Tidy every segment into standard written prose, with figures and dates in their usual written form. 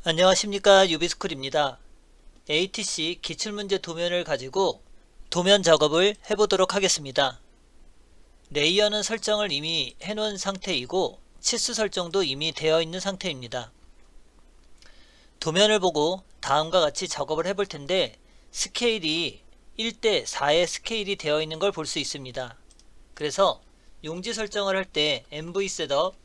안녕하십니까, 유비스쿨입니다. ATC 기출문제 도면을 가지고 도면 작업을 해보도록 하겠습니다. 레이어는 설정을 이미 해놓은 상태이고 치수 설정도 이미 되어 있는 상태입니다. 도면을 보고 다음과 같이 작업을 해볼 텐데 스케일이 1:4의 스케일이 되어 있는 걸 볼 수 있습니다. 그래서 용지 설정을 할 때 MV 셋업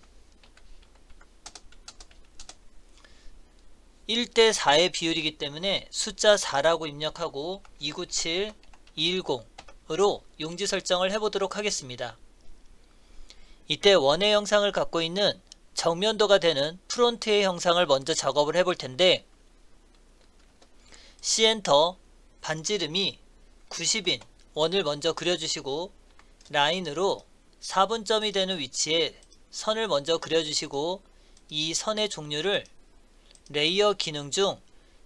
1:4의 비율이기 때문에 숫자 4라고 입력하고 297, 210으로 용지 설정을 해보도록 하겠습니다. 이때 원의 형상을 갖고 있는 정면도가 되는 프론트의 형상을 먼저 작업을 해볼 텐데 C엔터 반지름이 90인 원을 먼저 그려주시고 라인으로 4분점이 되는 위치에 선을 먼저 그려주시고 이 선의 종류를 레이어 기능 중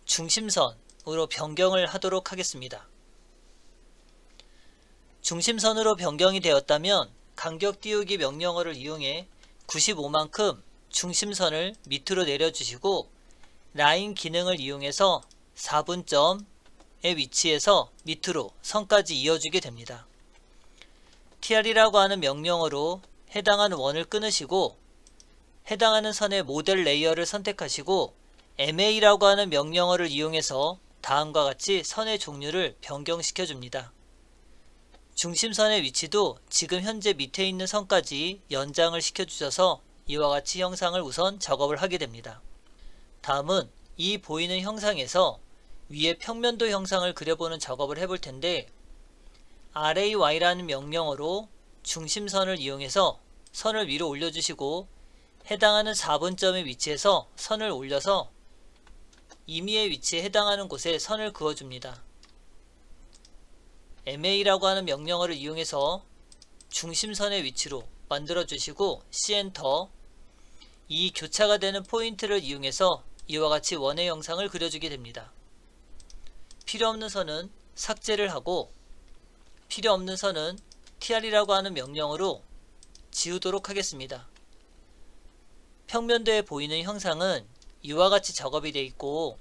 중심선으로 변경을 하도록 하겠습니다. 중심선으로 변경이 되었다면 간격 띄우기 명령어를 이용해 95만큼 중심선을 밑으로 내려주시고 라인 기능을 이용해서 4분점의 위치에서 밑으로 선까지 이어주게 됩니다. tr이라고 하는 명령어로 해당하는 원을 끊으시고 해당하는 선의 모델 레이어를 선택하시고 ma라고 하는 명령어를 이용해서 다음과 같이 선의 종류를 변경시켜 줍니다. 중심선의 위치도 지금 현재 밑에 있는 선까지 연장을 시켜 주셔서 이와 같이 형상을 우선 작업을 하게 됩니다. 다음은 이 보이는 형상에서 위에 평면도 형상을 그려보는 작업을 해볼 텐데 RAY라는 명령어로 중심선을 이용해서 선을 위로 올려주시고 해당하는 4분점의 위치에서 선을 올려서 임의의 위치에 해당하는 곳에 선을 그어줍니다. MA라고 하는 명령어를 이용해서 중심선의 위치로 만들어주시고 C엔터 이 교차가 되는 포인트를 이용해서 이와 같이 원의 형상을 그려주게 됩니다. 필요없는 선은 삭제를 하고 필요없는 선은 tr이라고 하는 명령어로 지우도록 하겠습니다. 평면도에 보이는 형상은 이와 같이 작업이 되어 있고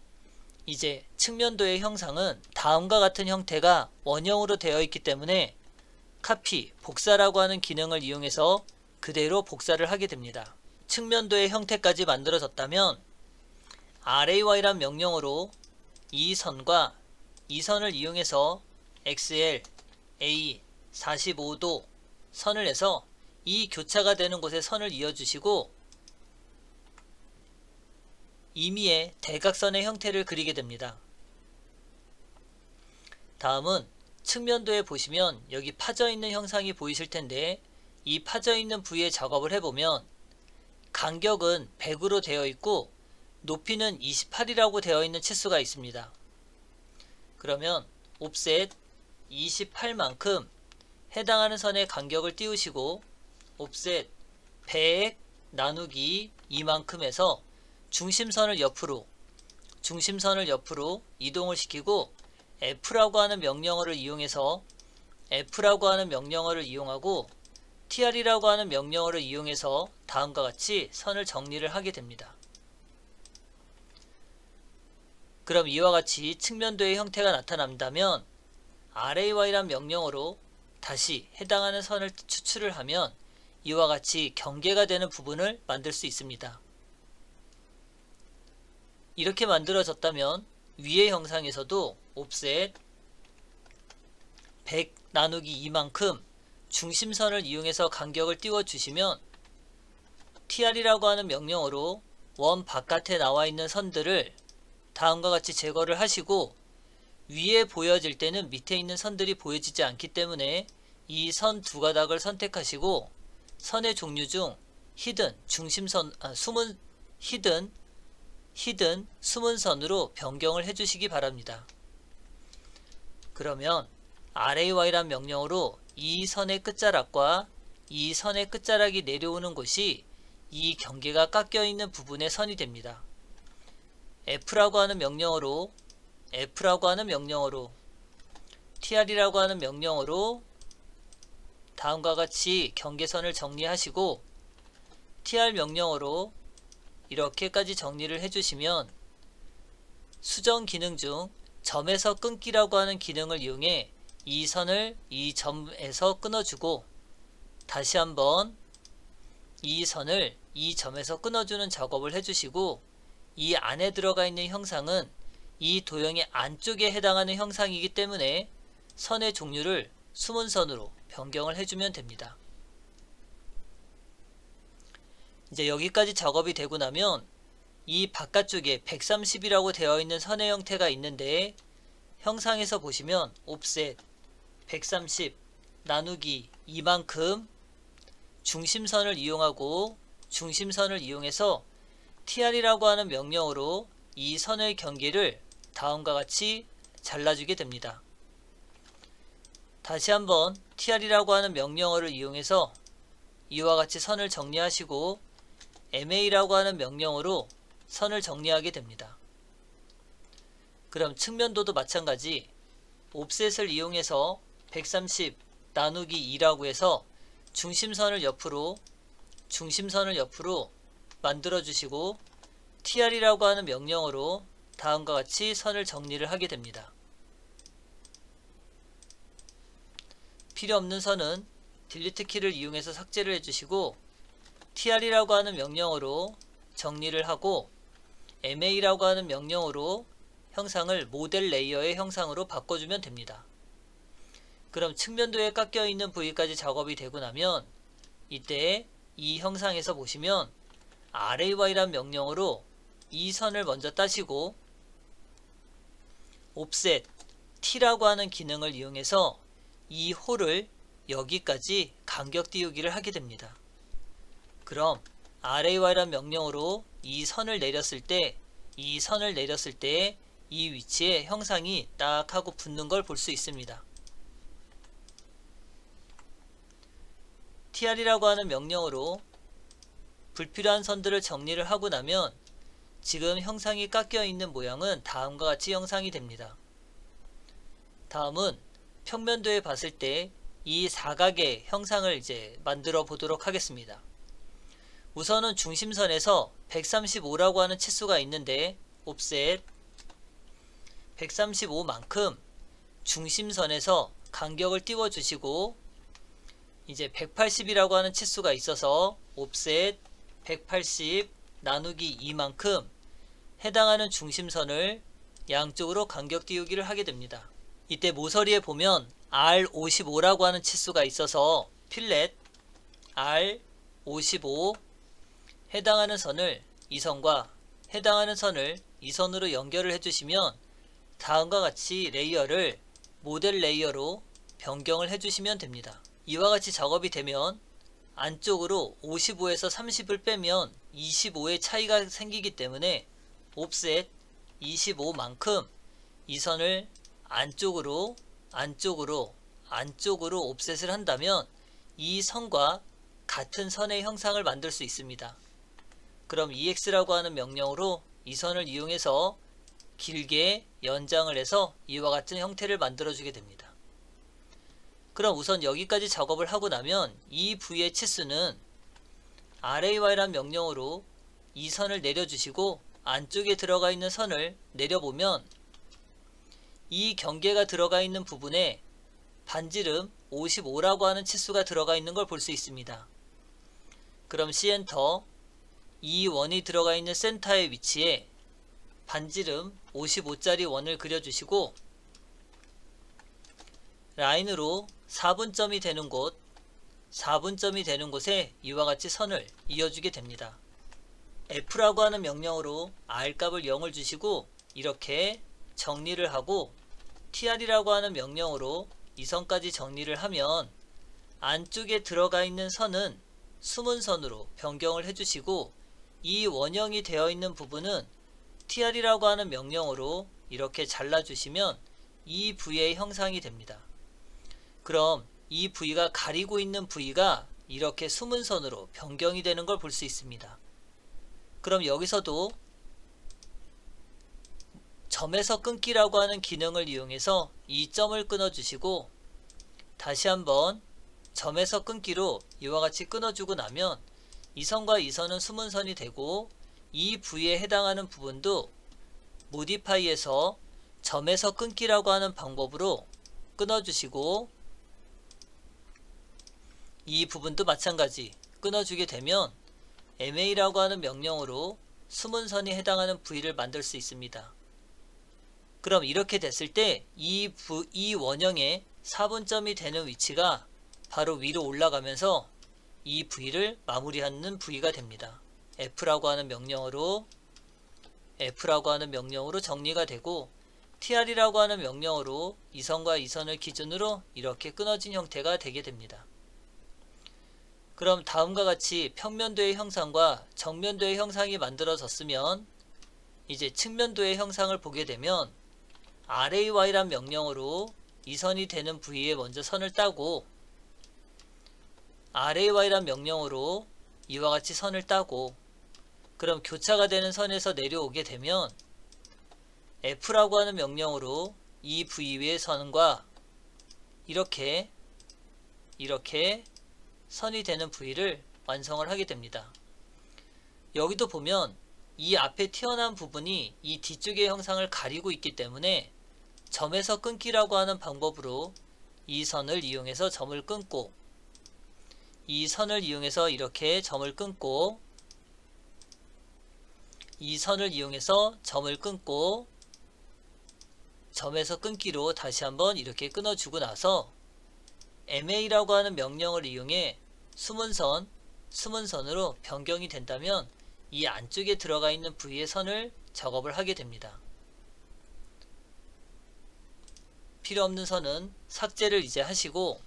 이제 측면도의 형상은 다음과 같은 형태가 원형으로 되어 있기 때문에 카피, 복사라고 하는 기능을 이용해서 그대로 복사를 하게 됩니다. 측면도의 형태까지 만들어졌다면 RAY란 명령어로 이 선과 이 선을 이용해서 XL, A, 45도 선을 해서 이 교차가 되는 곳에 선을 이어주시고 임의의 대각선의 형태를 그리게 됩니다. 다음은 측면도에 보시면 여기 파져있는 형상이 보이실 텐데 이 파져있는 부위에 작업을 해보면 간격은 100으로 되어 있고 높이는 28이라고 되어 있는 치수가 있습니다. 그러면 옵셋 28만큼 해당하는 선의 간격을 띄우시고 옵셋 100 나누기 2만큼 해서 중심선을 옆으로 이동을 시키고 F라고 하는 명령어를 이용해서 F라고 하는 명령어를 이용하고 tr이라고 하는 명령어를 이용해서 다음과 같이 선을 정리를 하게 됩니다. 그럼 이와 같이 측면도의 형태가 나타난다면 RAY란 명령어로 다시 해당하는 선을 추출을 하면 이와 같이 경계가 되는 부분을 만들 수 있습니다. 이렇게 만들어졌다면 위의 형상에서도 옵셋 100 나누기 2만큼 중심선을 이용해서 간격을 띄워 주시면 tr이라고 하는 명령어로 원 바깥에 나와 있는 선들을 다음과 같이 제거를 하시고 위에 보여질 때는 밑에 있는 선들이 보여지지 않기 때문에 이 선 두 가닥을 선택하시고 선의 종류 중 숨은 선으로 변경을 해주시기 바랍니다. 그러면 RAY란 명령어로 이 선의 끝자락과 이 선의 끝자락이 내려오는 곳이 이 경계가 깎여 있는 부분의 선이 됩니다. F라고 하는 명령어로 tr이라고 하는 명령어로 다음과 같이 경계선을 정리하시고 tr 명령어로 이렇게까지 정리를 해주시면 수정 기능 중 점에서 끊기라고 하는 기능을 이용해 이 선을 이 점에서 끊어주고 다시 한번 이 선을 이 점에서 끊어주는 작업을 해주시고, 이 안에 들어가 있는 형상은 이 도형의 안쪽에 해당하는 형상이기 때문에 선의 종류를 수문선으로 변경을 해주면 됩니다. 이제 여기까지 작업이 되고 나면 이 바깥쪽에 130이라고 되어 있는 선의 형태가 있는데, 형상에서 보시면 옵셋 130 나누기 2만큼 중심선을 이용하고 중심선을 이용해서 TR이라고 하는 명령으로 이 선의 경계를 다음과 같이 잘라주게 됩니다. 다시 한번 TR이라고 하는 명령어를 이용해서 이와 같이 선을 정리하시고 MA라고 하는 명령어로 선을 정리하게 됩니다. 그럼 측면도도 마찬가지 옵셋을 이용해서 130 나누기 2라고 해서 중심선을 옆으로 만들어 주시고 TR이라고 하는 명령어로 다음과 같이 선을 정리를 하게 됩니다. 필요 없는 선은 딜리트 키를 이용해서 삭제를 해주시고 TR이라고 하는 명령어로 정리를 하고 MA라고 하는 명령어로 형상을 모델 레이어의 형상으로 바꿔주면 됩니다. 그럼 측면도에 깎여 있는 부위까지 작업이 되고 나면 이때 이 형상에서 보시면 RAY라는 명령어로 이 선을 먼저 따시고 옵셋 T라고 하는 기능을 이용해서 이 홀을 여기까지 간격 띄우기를 하게 됩니다. 그럼 RAY라는 명령어로 이 선을 내렸을 때 이 위치에 형상이 딱 하고 붙는 걸 볼 수 있습니다. TR이라고 하는 명령어로 불필요한 선들을 정리를 하고 나면 지금 형상이 깎여 있는 모양은 다음과 같이 형상이 됩니다. 다음은 평면도에 봤을 때 이 사각의 형상을 이제 만들어 보도록 하겠습니다. 우선은 중심선에서 135라고 하는 치수가 있는데 옵셋 135만큼 중심선에서 간격을 띄워 주시고 이제 180이라고 하는 치수가 있어서 옵셋 180 나누기 2만큼 해당하는 중심선을 양쪽으로 간격 띄우기를 하게 됩니다. 이때 모서리에 보면 R55라고 하는 치수가 있어서 필렛 R55 해당하는 선을 이 선과 해당하는 선을 이 선으로 연결을 해주시면 다음과 같이 레이어를 모델 레이어로 변경을 해주시면 됩니다. 이와 같이 작업이 되면 안쪽으로 55에서 30을 빼면 25의 차이가 생기기 때문에 옵셋 25만큼 이 선을 안쪽으로 옵셋을 한다면 이 선과 같은 선의 형상을 만들 수 있습니다. 그럼 EX라고 하는 명령으로 이 선을 이용해서 길게 연장을 해서 이와 같은 형태를 만들어 주게 됩니다. 그럼 우선 여기까지 작업을 하고 나면 이 부위의 치수는 RAY라는 명령으로 이 선을 내려주시고 안쪽에 들어가 있는 선을 내려보면 이 경계가 들어가 있는 부분에 반지름 55라고 하는 치수가 들어가 있는 걸 볼 수 있습니다. 그럼 C엔터 이 원이 들어가 있는 센터의 위치에 반지름 55짜리 원을 그려주시고 라인으로 4분점이 되는 곳에 이와 같이 선을 이어주게 됩니다. F라고 하는 명령으로 R값을 0을 주시고 이렇게 정리를 하고 TR이라고 하는 명령으로 이 선까지 정리를 하면 안쪽에 들어가 있는 선은 수문선으로 변경을 해주시고 이 원형이 되어 있는 부분은 TR이라고 하는 명령으로 이렇게 잘라주시면 이 부위의 형상이 됩니다. 그럼 이 부위가 가리고 있는 부위가 이렇게 수문선으로 변경이 되는 걸 볼 수 있습니다. 그럼 여기서도 점에서 끊기라고 하는 기능을 이용해서 이 점을 끊어주시고 다시 한번 점에서 끊기로 이와 같이 끊어주고 나면 이 선과 이 선은 수문선이 되고 이 부위에 해당하는 부분도 모디파이에서 점에서 끊기라고 하는 방법으로 끊어주시고, 이 부분도 마찬가지 끊어주게 되면 MA라고 하는 명령으로 숨은 선이 해당하는 부위를 만들 수 있습니다. 그럼 이렇게 됐을 때 이 원형의 4분점이 되는 위치가 바로 위로 올라가면서 이 부위를 마무리하는 부위가 됩니다. F라고 하는 명령으로 정리가 되고, TR이라고 하는 명령으로 이 선과 이 선을 기준으로 이렇게 끊어진 형태가 되게 됩니다. 그럼 다음과 같이 평면도의 형상과 정면도의 형상이 만들어졌으면 이제 측면도의 형상을 보게 되면 RAY란 명령으로 이 선이 되는 부위에 먼저 선을 따고, RAY란 명령으로 이와 같이 선을 따고, 그럼 교차가 되는 선에서 내려오게 되면 F라고 하는 명령으로 이 부위 위의 선과 이렇게 선이 되는 부위를 완성을 하게 됩니다. 여기도 보면 이 앞에 튀어나온 부분이 이 뒤쪽의 형상을 가리고 있기 때문에 점에서 끊기라고 하는 방법으로 이 선을 이용해서 점을 끊고, 이 선을 이용해서 이렇게 점을 끊고, 이 선을 이용해서 점을 끊고, 점에서 끊기로 다시 한번 이렇게 끊어주고 나서 MA라고 하는 명령을 이용해 숨은 선으로 변경이 된다면 이 안쪽에 들어가 있는 부위의 선을 작업을 하게 됩니다. 필요 없는 선은 삭제를 이제 하시고,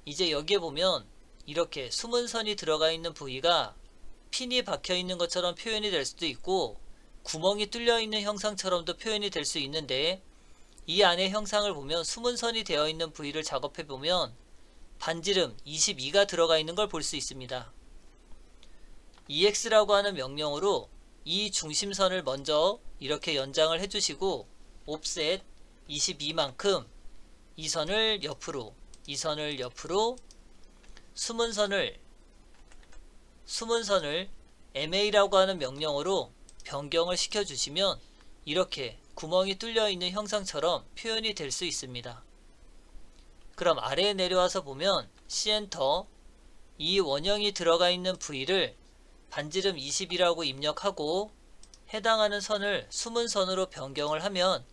이제 여기에 보면 이렇게 숨은 선이 들어가 있는 부위가 핀이 박혀 있는 것처럼 표현이 될 수도 있고, 구멍이 뚫려 있는 형상처럼도 표현이 될 수 있는데, 이 안의 형상을 보면 숨은 선이 되어 있는 부위를 작업해 보면 반지름 22가 들어가 있는 걸 볼 수 있습니다. EX라고 하는 명령으로 이 중심선을 먼저 이렇게 연장을 해주시고, 옵셋 22만큼 이 선을 옆으로, 이 선을 옆으로, 숨은 선을 MA라고 하는 명령으로 변경을 시켜주시면 이렇게 구멍이 뚫려 있는 형상처럼 표현이 될 수 있습니다. 그럼 아래에 내려와서 보면 C엔터, 이 원형이 들어가 있는 부위를 반지름 20이라고 입력하고 해당하는 선을 숨은 선으로 변경을 하면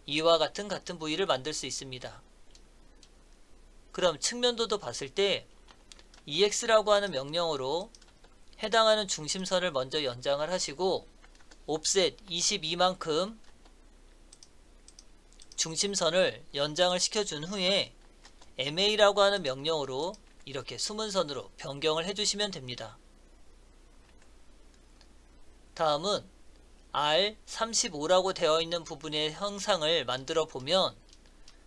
이와 같은 부위를 만들 수 있습니다. 그럼 측면도도 봤을 때 EX라고 하는 명령으로 해당하는 중심선을 먼저 연장을 하시고, 옵셋 22만큼 중심선을 연장을 시켜준 후에 MA라고 하는 명령으로 이렇게 숨은 선으로 변경을 해주시면 됩니다. 다음은 R35라고 되어 있는 부분의 형상을 만들어 보면,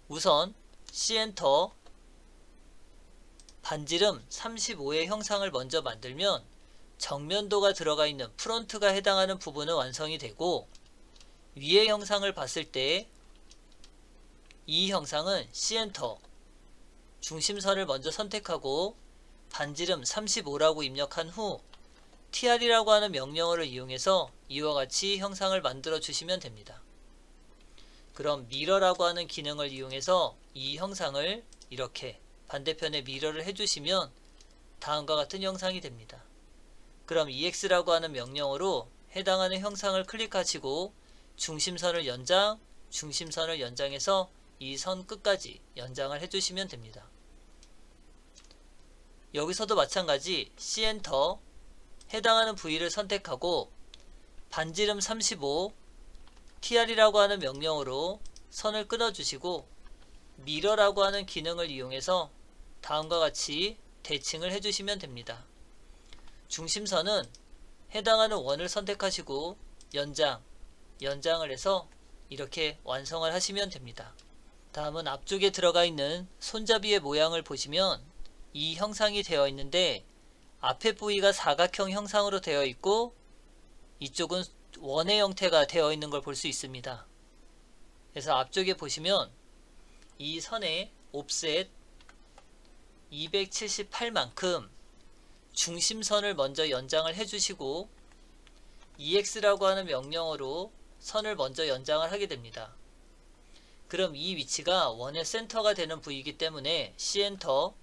우선 C엔터, 반지름 35의 형상을 먼저 만들면 정면도가 들어가 있는 프론트가 해당하는 부분은 완성이 되고, 위의 형상을 봤을 때 이 형상은 C엔터, 중심선을 먼저 선택하고 반지름 35라고 입력한 후 TR이라고 하는 명령어를 이용해서 이와 같이 형상을 만들어 주시면 됩니다. 그럼 미러라고 하는 기능을 이용해서 이 형상을 이렇게 반대편에 미러를 해주시면 다음과 같은 형상이 됩니다. 그럼 EX라고 하는 명령어로 해당하는 형상을 클릭하시고 중심선을 연장해서 이 선 끝까지 연장을 해주시면 됩니다. 여기서도 마찬가지 C엔터, 해당하는 부위를 선택하고 반지름 35, TR이라고 하는 명령어로 선을 끊어주시고 미러라고 하는 기능을 이용해서 다음과 같이 대칭을 해주시면 됩니다. 중심선은 해당하는 원을 선택하시고 연장을 해서 이렇게 완성을 하시면 됩니다. 다음은 앞쪽에 들어가 있는 손잡이의 모양을 보시면 이 형상이 되어 있는데, 앞에 부위가 사각형 형상으로 되어 있고 이쪽은 원의 형태가 되어 있는 걸 볼 수 있습니다. 그래서 앞쪽에 보시면 이 선의 옵셋 278만큼 중심선을 먼저 연장을 해주시고 EX라고 하는 명령어로 선을 먼저 연장을 하게 됩니다. 그럼 이 위치가 원의 센터가 되는 부위이기 때문에 C엔터,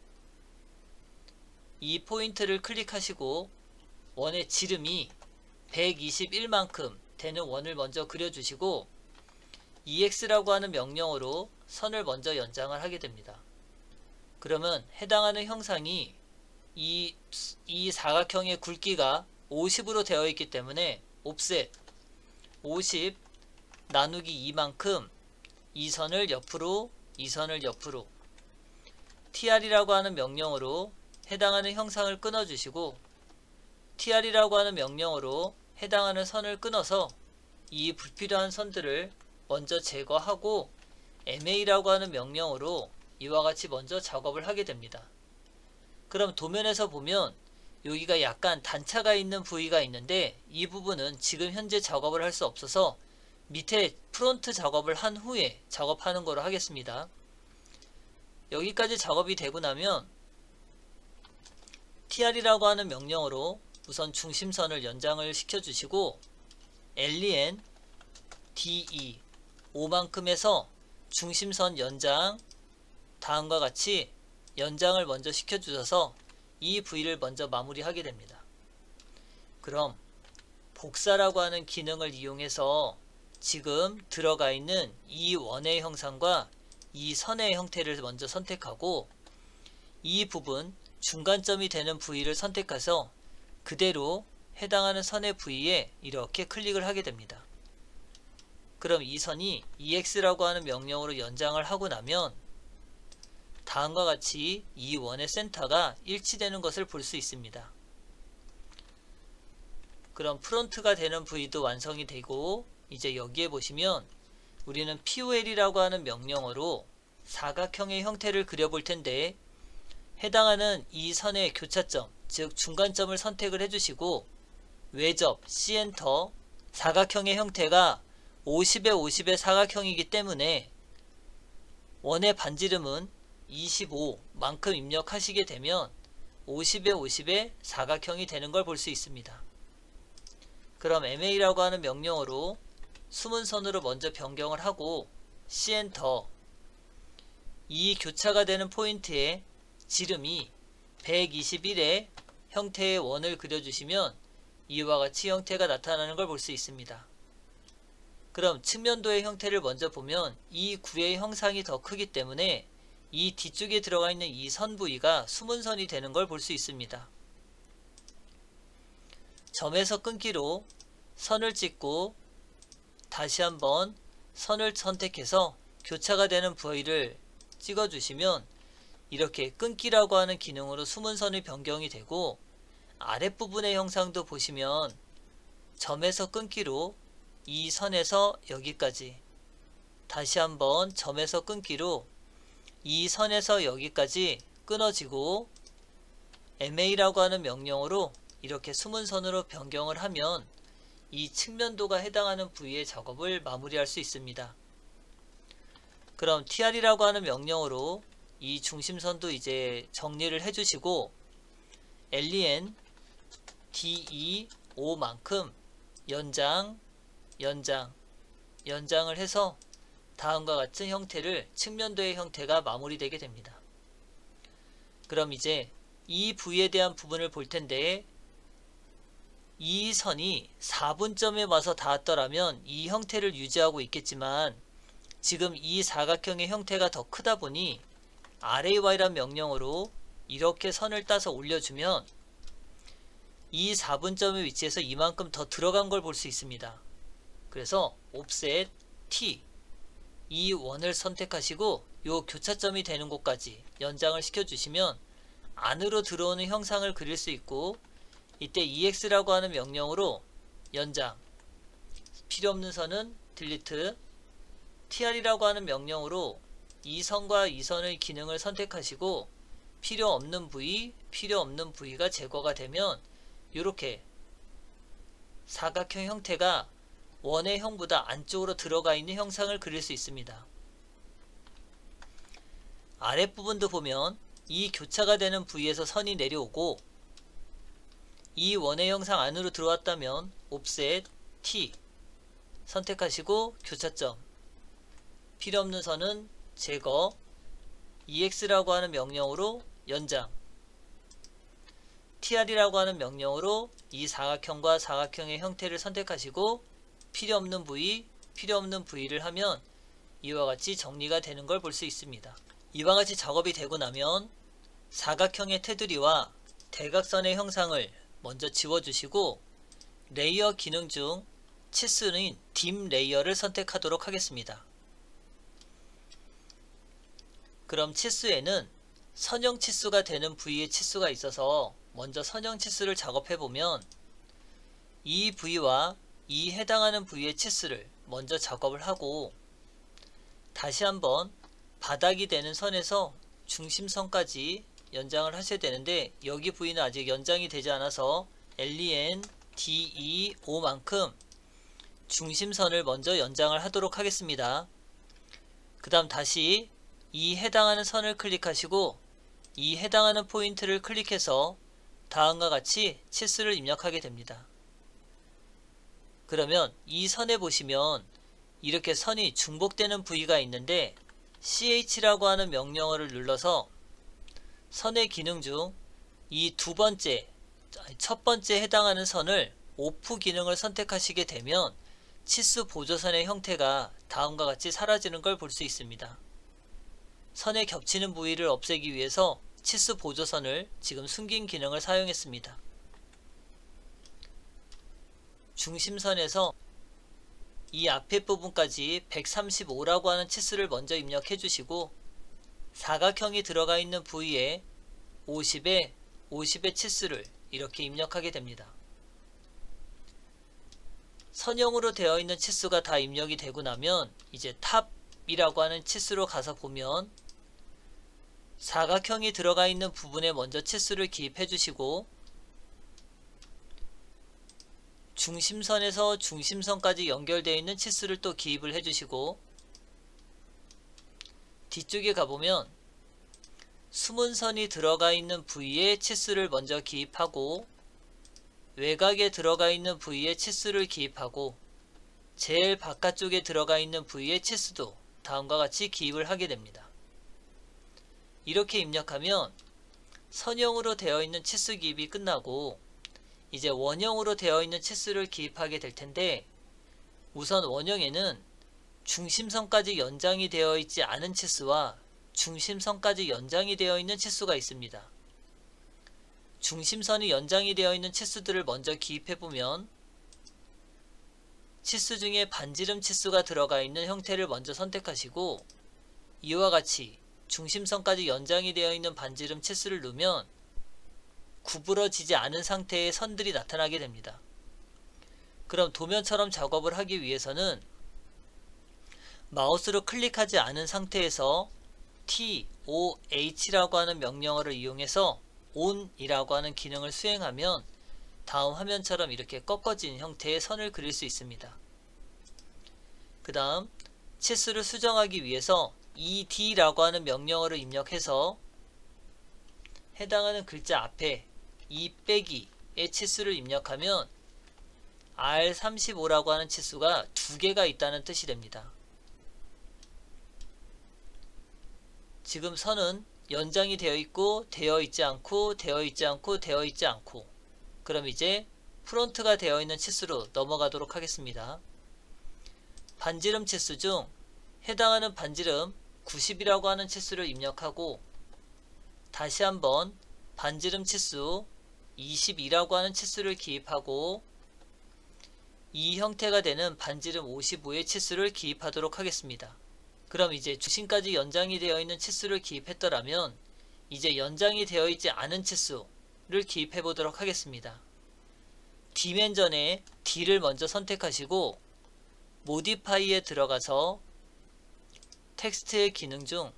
이 포인트를 클릭하시고 원의 지름이 121만큼 되는 원을 먼저 그려주시고 EX라고 하는 명령어로 선을 먼저 연장을 하게 됩니다. 그러면 해당하는 형상이 이 사각형의 굵기가 50으로 되어 있기 때문에 옵셋 50 나누기 2만큼 이 선을 옆으로, 이 선을 옆으로 TR이라고 하는 명령어로 해당하는 형상을 끊어주시고 TR이라고 하는 명령어로 해당하는 선을 끊어서 이 불필요한 선들을 먼저 제거하고 MA라고 하는 명령어로 이와 같이 먼저 작업을 하게 됩니다. 그럼 도면에서 보면 여기가 약간 단차가 있는 부위가 있는데 이 부분은 지금 현재 작업을 할 수 없어서 밑에 프론트 작업을 한 후에 작업하는 거로 하겠습니다. 여기까지 작업이 되고 나면 TR이라고 하는 명령어로 우선 중심선을 연장을 시켜주시고 LEN DE 5만큼 해서 중심선 연장, 다음과 같이 연장을 먼저 시켜주셔서 이 부위를 먼저 마무리하게 됩니다. 그럼 복사라고 하는 기능을 이용해서 지금 들어가 있는 이 원의 형상과 이 선의 형태를 먼저 선택하고 이 부분 중간점이 되는 부위를 선택해서 그대로 해당하는 선의 부위에 이렇게 클릭을 하게 됩니다. 그럼 이 선이 EX라고 하는 명령으로 연장을 하고 나면 다음과 같이 이 원의 센터가 일치되는 것을 볼 수 있습니다. 그럼 프론트가 되는 부위도 완성이 되고 이제 여기에 보시면 우리는 POL이라고 하는 명령어로 사각형의 형태를 그려볼 텐데 해당하는 이 선의 교차점, 즉 중간점을 선택을 해주시고 외접 C엔터, 사각형의 형태가 50에 50의 사각형이기 때문에 원의 반지름은 25만큼 입력하시게 되면 50에 50의 사각형이 되는 걸 볼 수 있습니다. 그럼 MA라고 하는 명령어로 숨은 선으로 먼저 변경을 하고 C엔터, 이 교차가 되는 포인트에 지름이 121의 형태의 원을 그려주시면 이와 같이 형태가 나타나는 걸 볼 수 있습니다. 그럼 측면도의 형태를 먼저 보면 이 구의 형상이 더 크기 때문에 이 뒤쪽에 들어가 있는 이 선 부위가 숨은 선이 되는 걸 볼 수 있습니다. 점에서 끊기로 선을 찍고 다시 한번 선을 선택해서 교차가 되는 부위를 찍어주시면 이렇게 끊기라고 하는 기능으로 숨은 선이 변경이 되고 아랫부분의 형상도 보시면 점에서 끊기로 이 선에서 여기까지 다시 한번 점에서 끊기로 이 선에서 여기까지 끊어지고 MA라고 하는 명령어로 이렇게 숨은 선으로 변경을 하면 이 측면도가 해당하는 부위의 작업을 마무리할 수 있습니다. 그럼 TR이라고 하는 명령어로 이 중심선도 이제 정리를 해주시고 LEN DE 5만큼 연장을 해서 다음과 같은 형태를 측면도의 형태가 마무리되게 됩니다. 그럼 이제 이 부위에 대한 부분을 볼 텐데 이 선이 4분점에 와서 닿았더라면 이 형태를 유지하고 있겠지만 지금 이 사각형의 형태가 더 크다 보니 RAY라는 명령어로 이렇게 선을 따서 올려주면 이 4분점의 위치에서 이만큼 더 들어간 걸 볼 수 있습니다. 그래서 옵셋 T 이 원을 선택하시고 요 교차점이 되는 곳까지 연장을 시켜주시면 안으로 들어오는 형상을 그릴 수 있고 이때 EX라고 하는 명령으로 연장, 필요없는 선은 딜리트, TR이라고 하는 명령으로 이 선과 이 선의 기능을 선택하시고 필요없는 부위가 제거가 되면 이렇게 사각형 형태가 원의 형보다 안쪽으로 들어가 있는 형상을 그릴 수 있습니다. 아랫부분도 보면 이 교차가 되는 부위에서 선이 내려오고 이 원의 형상 안으로 들어왔다면 옵셋 T 선택하시고 교차점, 필요없는 선은 제거, EX라고 하는 명령으로 연장, TR이라고 하는 명령으로 이 사각형과 사각형의 형태를 선택하시고 필요없는 부위를 하면 이와 같이 정리가 되는 걸 볼 수 있습니다. 이와 같이 작업이 되고 나면 사각형의 테두리와 대각선의 형상을 먼저 지워주시고 레이어 기능 중 치수인 딤 레이어를 선택하도록 하겠습니다. 그럼 치수에는 선형 치수가 되는 부위의 치수가 있어서 먼저 선형 치수를 작업해보면 이 부위와 이 해당하는 부위의 치수를 먼저 작업을 하고 다시 한번 바닥이 되는 선에서 중심선까지 연장을 하셔야 되는데 여기 부위는 아직 연장이 되지 않아서 LEN DE5만큼 중심선을 먼저 연장을 하도록 하겠습니다. 그 다음 다시 이 해당하는 선을 클릭하시고 이 해당하는 포인트를 클릭해서 다음과 같이 치수를 입력하게 됩니다. 그러면 이 선에 보시면 이렇게 선이 중복되는 부위가 있는데 CH라고 하는 명령어를 눌러서 선의 기능 중 이 첫 번째 해당하는 선을 오프 기능을 선택하시게 되면 치수 보조선의 형태가 다음과 같이 사라지는 걸 볼 수 있습니다. 선에 겹치는 부위를 없애기 위해서 치수 보조선을 지금 숨긴 기능을 사용했습니다. 중심선에서 이 앞에 부분까지 135라고 하는 치수를 먼저 입력해 주시고 사각형이 들어가 있는 부위에 50의 치수를 이렇게 입력하게 됩니다. 선형으로 되어 있는 치수가 다 입력이 되고 나면 이제 탑이라고 하는 치수로 가서 보면 사각형이 들어가 있는 부분에 먼저 치수를 기입해 주시고 중심선에서 중심선까지 연결되어 있는 치수를 또 기입을 해주시고 뒤쪽에 가보면 숨은 선이 들어가 있는 부위에 치수를 먼저 기입하고 외곽에 들어가 있는 부위에 치수를 기입하고 제일 바깥쪽에 들어가 있는 부위의 치수도 다음과 같이 기입을 하게 됩니다. 이렇게 입력하면 선형으로 되어 있는 치수 기입이 끝나고 이제 원형으로 되어 있는 치수를 기입하게 될 텐데 우선 원형에는 중심선까지 연장이 되어 있지 않은 치수와 중심선까지 연장이 되어 있는 치수가 있습니다. 중심선이 연장이 되어 있는 치수들을 먼저 기입해보면 치수 중에 반지름 치수가 들어가 있는 형태를 먼저 선택하시고 이와 같이 중심선까지 연장이 되어 있는 반지름 치수를 누르면 구부러지지 않은 상태의 선들이 나타나게 됩니다. 그럼 도면처럼 작업을 하기 위해서는 마우스로 클릭하지 않은 상태에서 TOH라고 하는 명령어를 이용해서 ON이라고 하는 기능을 수행하면 다음 화면처럼 이렇게 꺾어진 형태의 선을 그릴 수 있습니다. 그 다음 치수를 수정하기 위해서 ED라고 하는 명령어를 입력해서 해당하는 글자 앞에 2-의 치수를 입력하면 R35라고 하는 치수가 두 개가 있다는 뜻이 됩니다. 지금 선은 연장이 되어 있고 되어 있지 않고 되어 있지 않고 되어 있지 않고 그럼 이제 프론트가 되어 있는 치수로 넘어가도록 하겠습니다. 반지름 치수 중 해당하는 반지름 90이라고 하는 치수를 입력하고 다시 한번 반지름 치수 22라고 하는 치수를 기입하고 이 형태가 되는 반지름 55의 치수를 기입하도록 하겠습니다. 그럼 이제 중심까지 연장이 되어 있는 치수를 기입했더라면 이제 연장이 되어 있지 않은 치수를 기입해 보도록 하겠습니다. 디멘전에 D를 먼저 선택하시고 모디파이에 들어가서 텍스트의 기능 중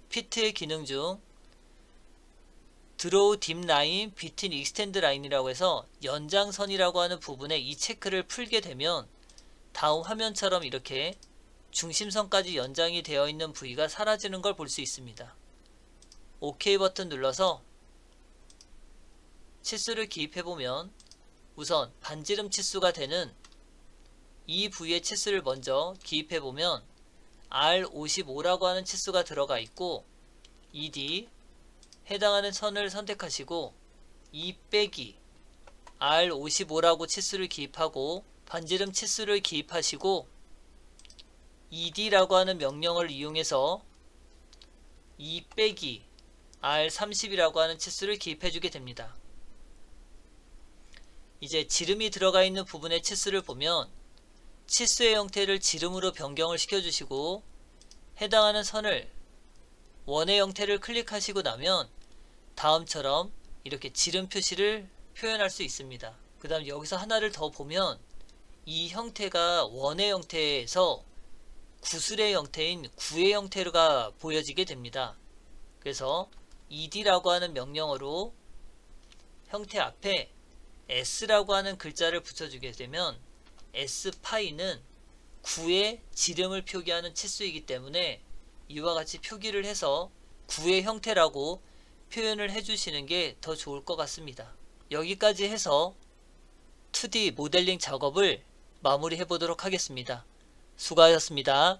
피트의 기능 중 드로우 딥 라인 비틴 익스텐드 라인이라고 해서 연장선이라고 하는 부분에 이 체크를 풀게 되면 다음 화면처럼 이렇게 중심선까지 연장이 되어 있는 부위가 사라지는 걸 볼 수 있습니다. OK 버튼 눌러서 치수를 기입해 보면 우선 반지름 치수가 되는 이 부위의 치수를 먼저 기입해 보면 R55라고 하는 치수가 들어가 있고 ED 해당하는 선을 선택하시고 2 빼기 R55라고 치수를 기입하고 반지름 치수를 기입하시고 ED라고 하는 명령을 이용해서 2 빼기 R30이라고 하는 치수를 기입해 주게 됩니다. 이제 지름이 들어가 있는 부분의 치수를 보면 치수의 형태를 지름으로 변경을 시켜주시고 해당하는 선을 원의 형태를 클릭하시고 나면 다음처럼 이렇게 지름 표시를 표현할 수 있습니다. 그 다음 여기서 하나를 더 보면 이 형태가 원의 형태에서 구슬의 형태인 구의 형태가 보여지게 됩니다. 그래서 ed라고 하는 명령어로 형태 앞에 s라고 하는 글자를 붙여주게 되면 s파이는 9의 지름을 표기하는 치수이기 때문에 이와 같이 표기를 해서 9의 형태라고 표현을 해주시는 게 더 좋을 것 같습니다. 여기까지 해서 2D 모델링 작업을 마무리해 보도록 하겠습니다. 수고하셨습니다.